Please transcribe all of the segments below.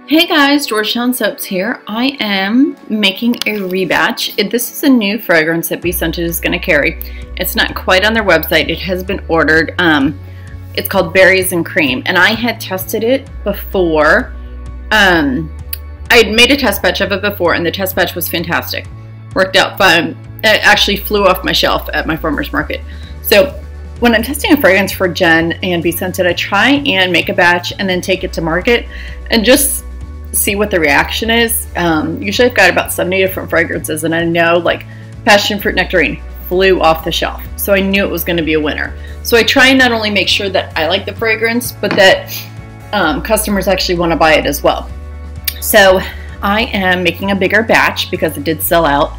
Hey guys, Georgetown Soaps here. I am making a rebatch. This is a new fragrance that BeScented is going to carry. It's not quite on their website. It has been ordered. It's called Berries and Cream, and I had tested it before. I had made a test batch of it before, and the test batch was fantastic. Worked out fine. It actually flew off my shelf at my farmer's market. So when I'm testing a fragrance for Jen and BeScented, I try and make a batch and then take it to market and just see what the reaction is. Usually I've got about 70 different fragrances, and I know like Passion Fruit Nectarine flew off the shelf, so I knew it was going to be a winner. So I try and not only make sure that I like the fragrance, but that customers actually want to buy it as well. So I am making a bigger batch because it did sell out.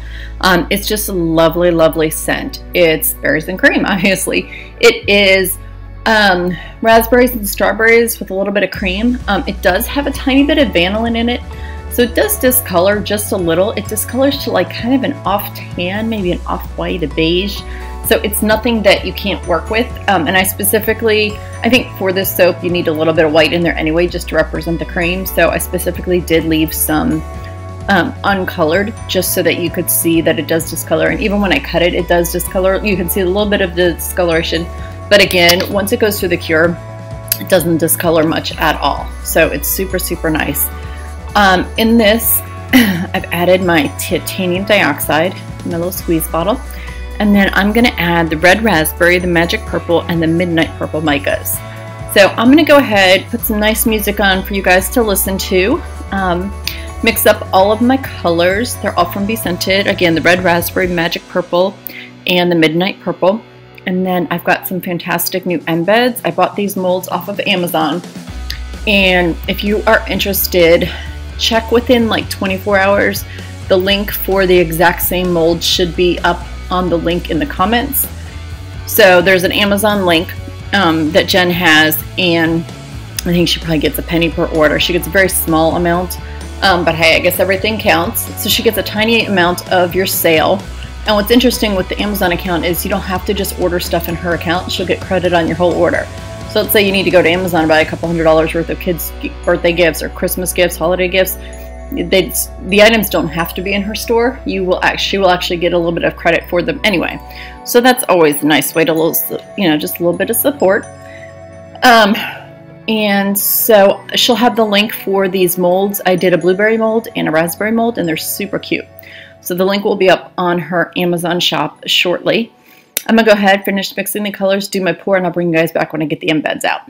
It's just a lovely, lovely scent. It's berries and cream, obviously. It is raspberries and strawberries with a little bit of cream. It does have a tiny bit of vanillin in it, so it does discolor just a little. It discolors to like kind of an off tan, maybe an off-white, a beige. So it's nothing that you can't work with. And I think for this soap you need a little bit of white in there anyway, just to represent the cream. So I specifically did leave some uncolored, just so that you could see that it does discolor. And even when I cut it, it does discolor. You can see a little bit of the discoloration. But again, once it goes through the cure, it doesn't discolor much at all. So it's super, super nice. In this, I've added my titanium dioxide in my little squeeze bottle. And then I'm going to add the red raspberry, the magic purple, and the midnight purple micas. So I'm going to go ahead, put some nice music on for you guys to listen to. Mix up all of my colors. They're all from BeScented. Again, the red raspberry, magic purple, and the midnight purple. And then I've got some fantastic new embeds. I bought these molds off of Amazon. And if you are interested, check within like 24 hours. The link for the exact same mold should be up on the link in the comments. So there's an Amazon link that Jen has, and I think she probably gets a penny per order. She gets a very small amount, but hey, I guess everything counts. So she gets a tiny amount of your sale. And what's interesting with the Amazon account is you don't have to just order stuff in her account. She'll get credit on your whole order. So let's say you need to go to Amazon and buy a couple $100 worth of kids' birthday gifts or Christmas gifts, holiday gifts. The items don't have to be in her store. She will actually get a little bit of credit for them anyway. So that's always a nice way to, just a little bit of support. And so she'll have the link for these molds. I did a blueberry mold and a raspberry mold, and they're super cute. So the link will be up on her Amazon shop shortly. I'm going to go ahead, finish mixing the colors, do my pour, and I'll bring you guys back when I get the embeds out.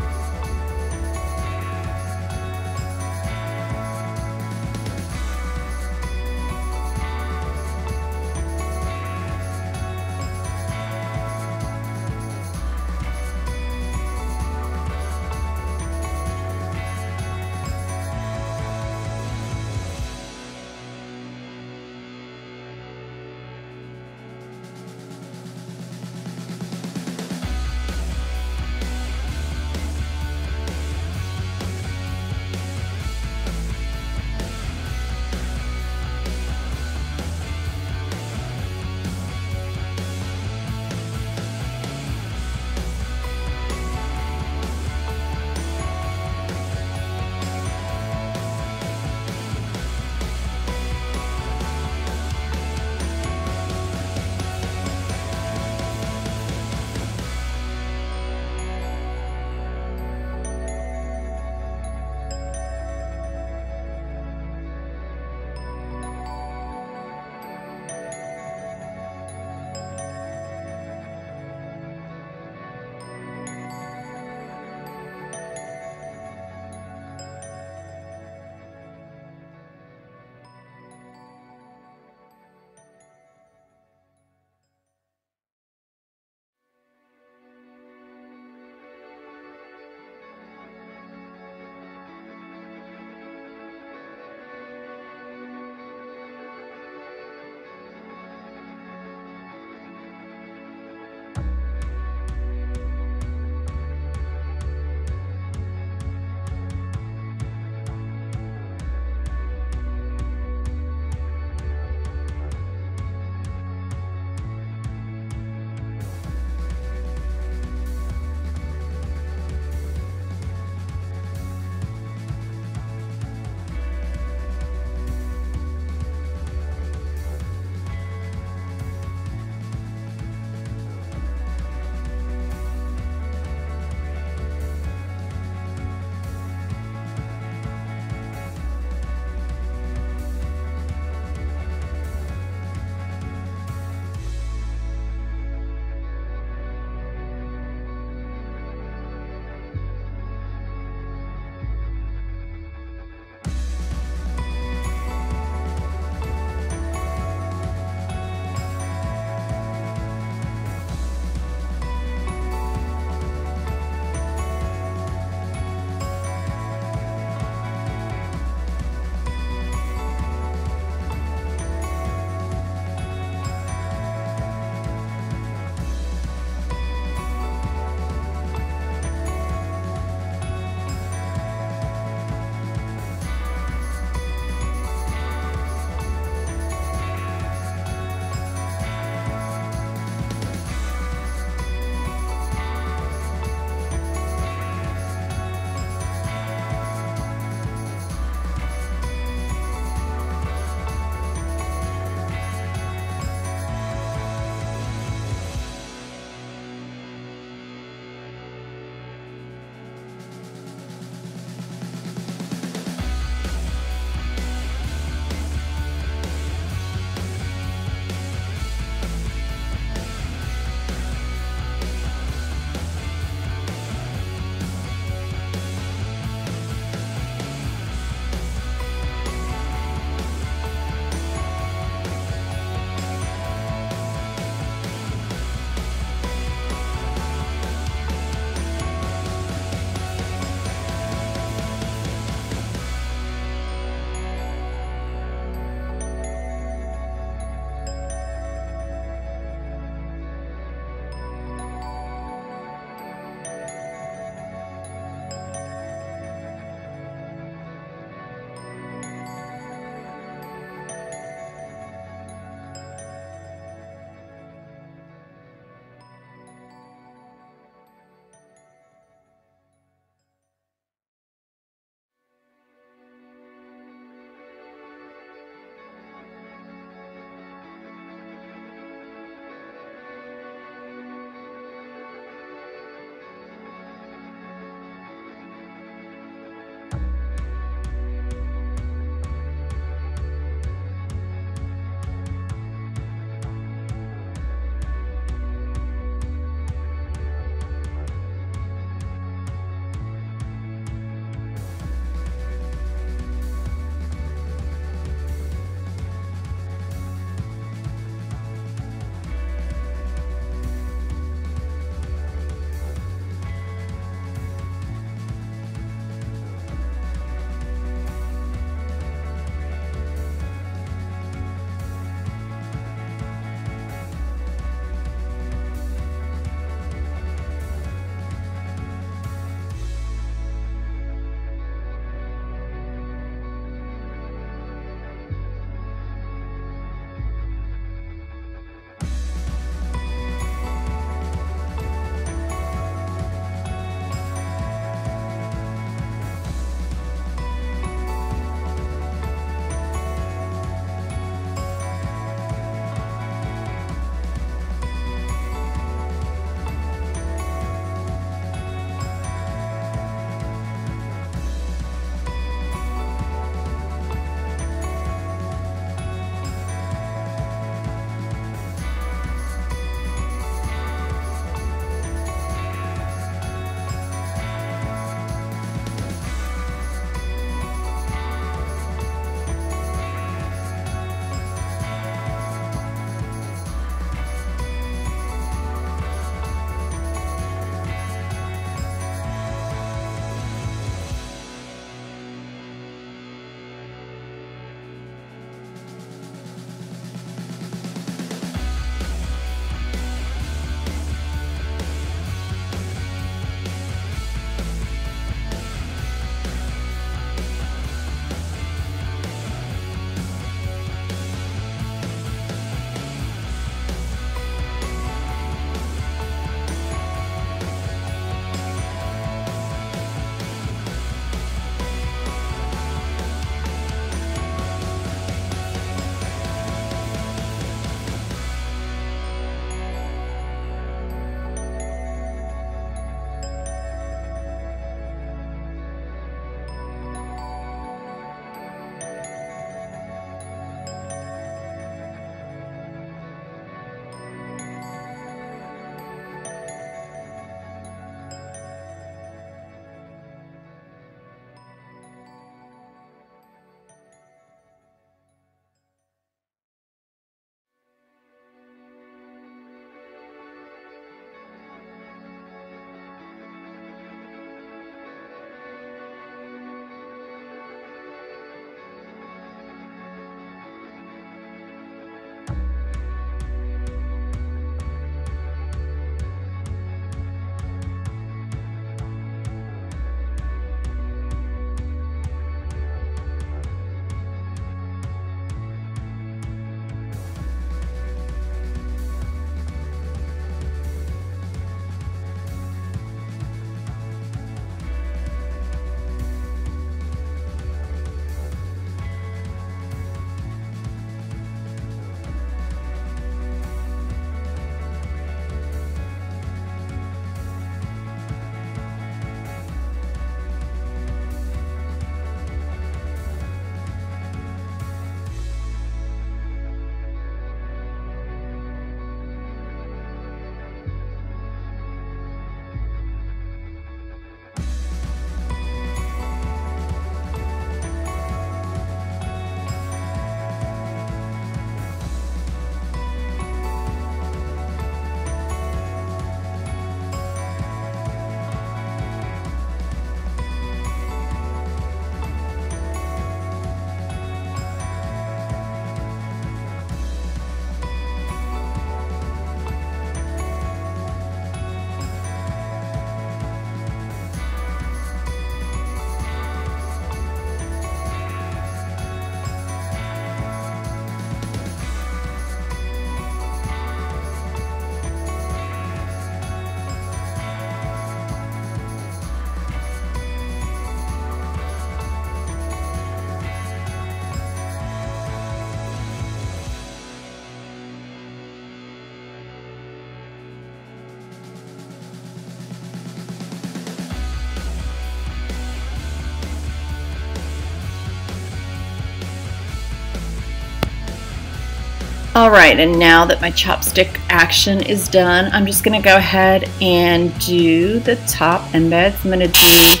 All right, and now that my chopstick action is done, I'm just gonna go ahead and do the top embeds. I'm gonna do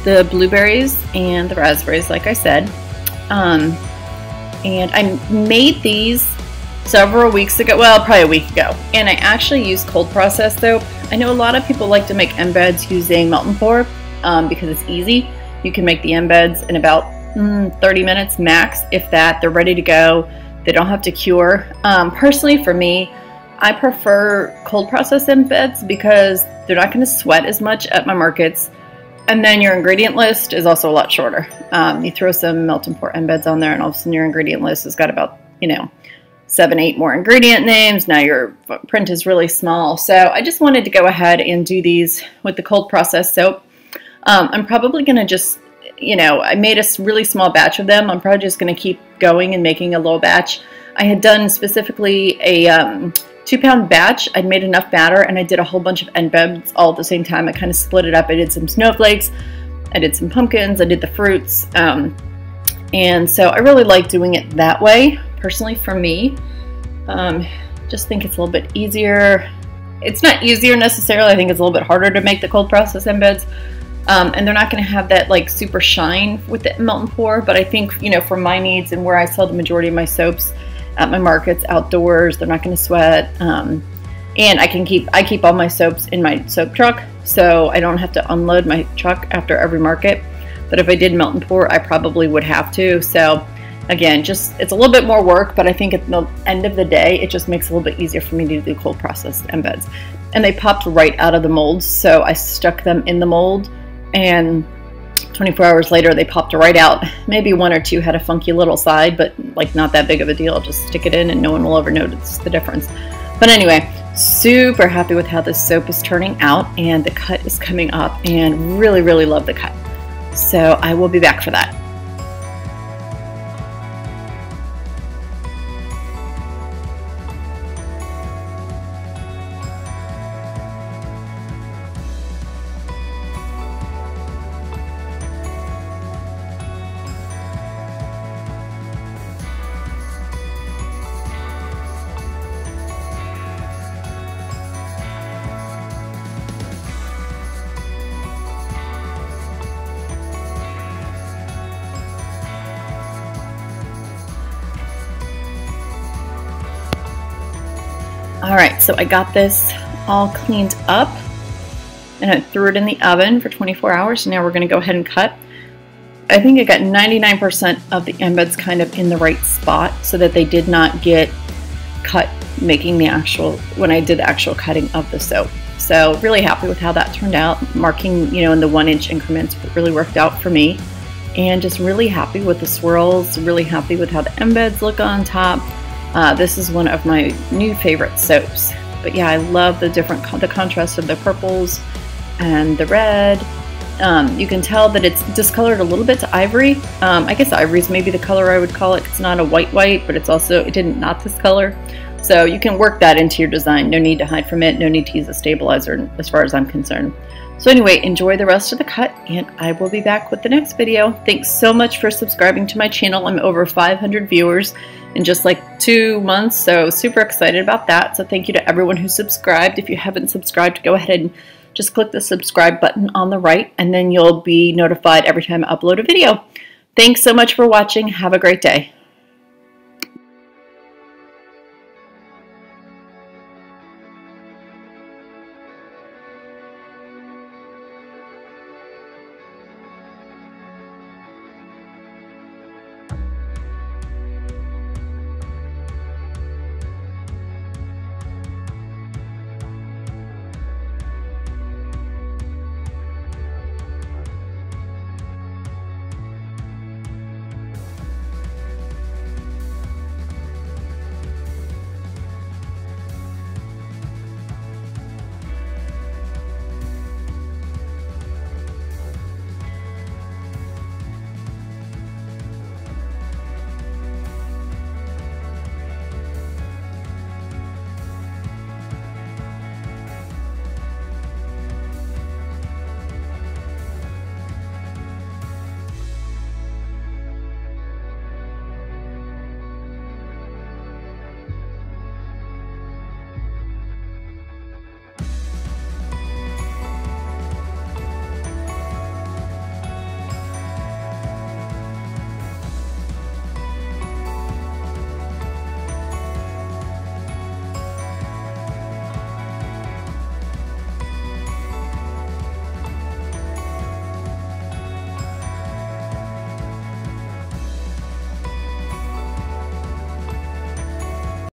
the blueberries and the raspberries, like I said. And I made these several weeks ago, well, probably a week ago, and I actually used cold processed soap. I know a lot of people like to make embeds using melt and pour because it's easy. You can make the embeds in about 30 minutes max, if that. They're ready to go. They don't have to cure. Personally, for me, I prefer cold processed embeds because they're not going to sweat as much at my markets. And then your ingredient list is also a lot shorter. You throw some melt and pour embeds on there, and all of a sudden your ingredient list has got about, 7, 8 more ingredient names. Now your print is really small. So I just wanted to go ahead and do these with the cold processed soap. I'm probably going to just, I made a really small batch of them. I'm probably just going to keep going and making a little batch. I had done specifically a 2-pound batch. I'd made enough batter, and I did a whole bunch of embeds all at the same time. I kind of split it up. I did some snowflakes, I did some pumpkins, I did the fruits, and so I really like doing it that way. Personally, for me, just think it's a little bit easier. It's not easier necessarily. I think it's a little bit harder to make the cold process embeds, and they're not going to have that like super shine with the melt and pour. But I think for my needs and where I sell the majority of my soaps at my markets outdoors, they're not going to sweat, and I keep all my soaps in my soap truck, so I don't have to unload my truck after every market. But if I did melt and pour, I probably would have to. So again, it's a little bit more work, but I think at the end of the day, it just makes it a little bit easier for me to do cold processed embeds. And they popped right out of the molds, so I stuck them in the mold, and 24 hours later, they popped right out. Maybe 1 or 2 had a funky little side, but like not that big of a deal. Just stick it in and no one will ever notice the difference. But anyway, super happy with how this soap is turning out, and the cut is coming up, and really, really love the cut. So I will be back for that. Alright, so I got this all cleaned up, and I threw it in the oven for 24 hours. Now we're going to go ahead and cut. I think I got 99% of the embeds kind of in the right spot so that they did not get cut when I did the actual cutting of the soap. So really happy with how that turned out. Marking, in the 1-inch increments really worked out for me. And just really happy with the swirls, really happy with how the embeds look on top. This is one of my new favorite soaps. But yeah, I love the contrast of the purples and the red. You can tell that it's discolored a little bit to ivory. I guess ivory is maybe the color I would call it. It's not a white, but it didn't not discolor. So you can work that into your design. No need to hide from it. No need to use a stabilizer as far as I'm concerned. So anyway, enjoy the rest of the cut, and I will be back with the next video. Thanks so much for subscribing to my channel. I'm over 500 viewers in just like 2 months, so super excited about that. So thank you to everyone who subscribed. If you haven't subscribed, go ahead and just click the subscribe button on the right, and then you'll be notified every time I upload a video. Thanks so much for watching. Have a great day.